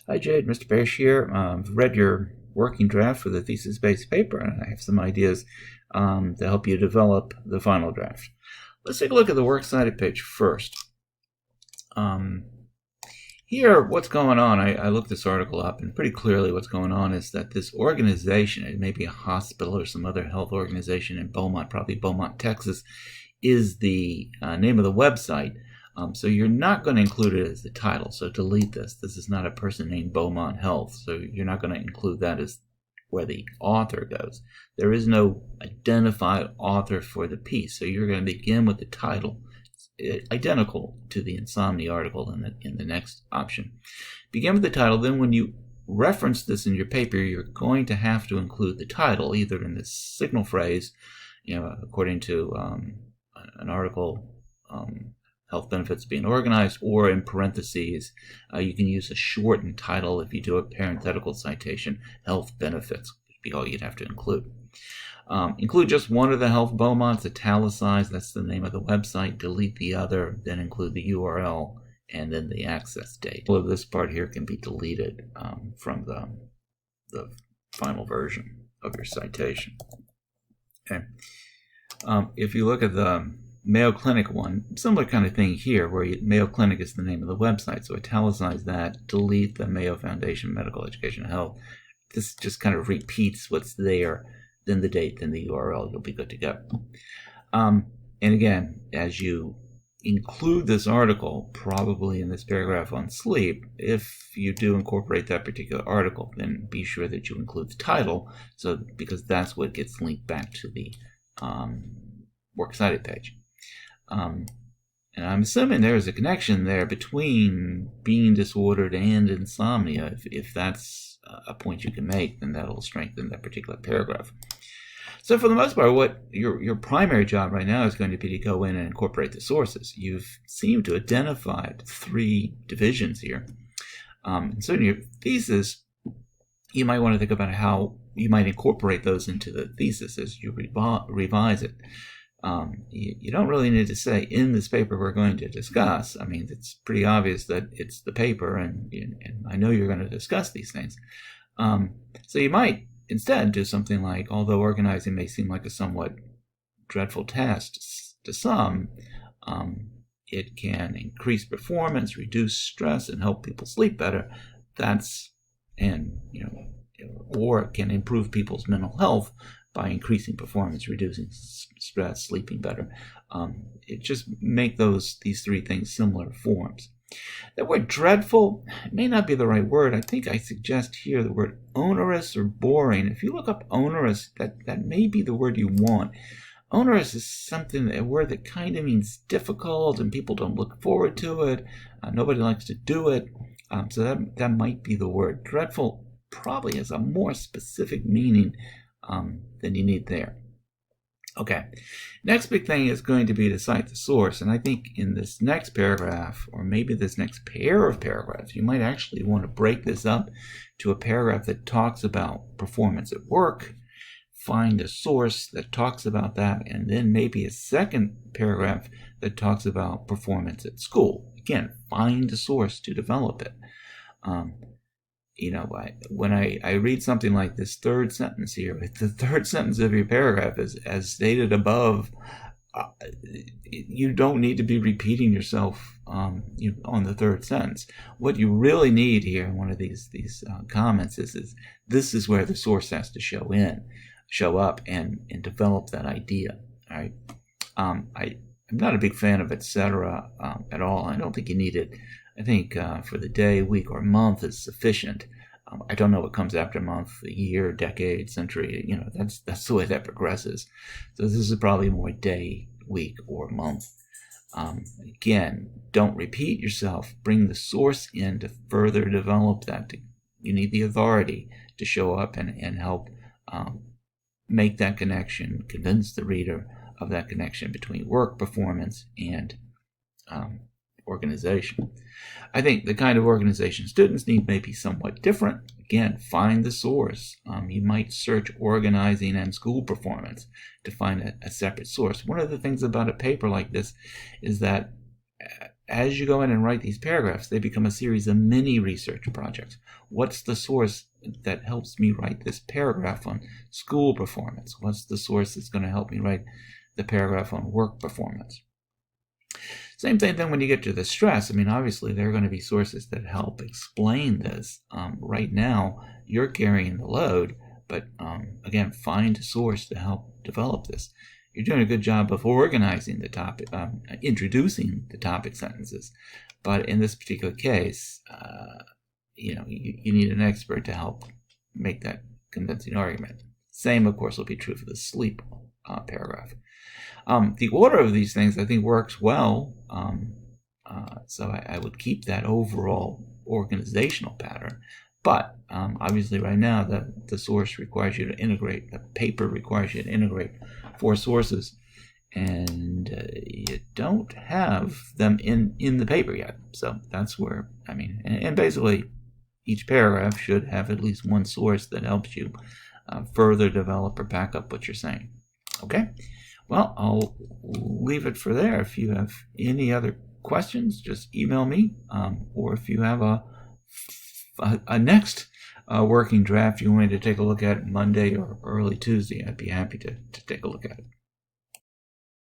Hi Jade, Mr. Parrish here. I've read your working draft for the thesis-based paper, and I have some ideas to help you develop the final draft. Let's take a look at the works cited page first. Here, what's going on, I looked this article up, and pretty clearly what's going on is that this organization, it may be a hospital or some other health organization in Beaumont, probably Beaumont, Texas, is the name of the website. So you're not going to include it as the title, so delete this. This is not a person named Beaumont Health, so you're not going to include that as where the author goes. There is no identified author for the piece, so you're going to begin with the title, identical to the Insomnia article in the next option. Begin with the title, then when you reference this in your paper, you're going to have to include the title, either in the signal phrase, according to an article, health benefits being organized, or in parentheses, you can use a shortened title if you do a parenthetical citation, health benefits would be all you'd have to include. Include just one of the health Beaumonts, italicized, that's the name of the website, delete the other, then include the URL, and then the access date. All of this part here can be deleted from the final version of your citation. Okay. If you look at the Mayo Clinic one, similar kind of thing here, where Mayo Clinic is the name of the website, so italicize that, delete the Mayo Foundation Medical Education and Health. This just kind of repeats what's there, then the date, then the URL, you'll be good to go. And again, as you include this article, probably in this paragraph on sleep, if you do incorporate that particular article, then be sure that you include the title, because that's what gets linked back to the works cited page. And I'm assuming there's a connection there between being disordered and insomnia. If that's a point you can make, then that'll strengthen that particular paragraph. So for the most part, what your primary job right now is going to be to go in and incorporate the sources. You've seemed to identify 3 divisions here. So in your thesis, you might want to think about how you might incorporate those into the thesis as you revise it. You don't really need to say, in this paper we're going to discuss. I mean, it's pretty obvious that it's the paper, and I know you're going to discuss these things. So you might instead do something like, although organizing may seem like a somewhat dreadful task to some, it can increase performance, reduce stress, and help people sleep better. Or it can improve people's mental health by increasing performance, reducing stress, sleeping better. It just make these 3 things similar forms. That word dreadful may not be the right word. I think I suggest here the word onerous or boring. If you look up onerous, that may be the word you want. Onerous is a word that kind of means difficult, and people don't look forward to it. Nobody likes to do it. So that might be the word. Dreadful probably has a more specific meaning than you need there. Okay, next big thing is going to be to cite the source, and I think in this next paragraph, or maybe this next pair of paragraphs, you might actually want to break this up to a paragraph that talks about performance at work, find a source that talks about that, and then maybe a second paragraph that talks about performance at school. Again, find a source to develop it. When I read something like this third sentence here, the third sentence of your paragraph is, as stated above, you don't need to be repeating yourself on the third sentence. What you really need here in one of these comments is this is where the source has to show up and develop that idea. All right. I'm not a big fan of etc. At all. I don't think you need it. I think for the day, week, or month is sufficient. I don't know what comes after month, a year, decade, century. That's the way that progresses. So this is probably more day, week, or month. Again, don't repeat yourself. Bring the source in to further develop that. You need the authority to show up and help make that connection, convince the reader of that connection between work performance and organization. I think the kind of organization students need may be somewhat different. Again, find the source. You might search organizing and school performance to find a separate source. One of the things about a paper like this is that as you go in and write these paragraphs, they become a series of mini research projects. What's the source that helps me write this paragraph on school performance? What's the source that's going to help me write the paragraph on work performance? Same thing then when you get to the stress. I mean, obviously, there are going to be sources that help explain this. Right now, you're carrying the load, but again, find a source to help develop this. You're doing a good job of organizing the topic, introducing the topic sentences. But in this particular case, you need an expert to help make that convincing argument. Same, of course, will be true for the sleep paragraph. The order of these things, I think, works well. So I would keep that overall organizational pattern. But obviously right now, the source requires you to integrate, the paper requires you to integrate 4 sources. And you don't have them in the paper yet. So that's where, and basically each paragraph should have at least one source that helps you further develop or back up what you're saying. Okay? Well, I'll leave it for there. If you have any other questions, just email me. Or if you have a next working draft you want me to take a look at Monday or early Tuesday, I'd be happy to take a look at it.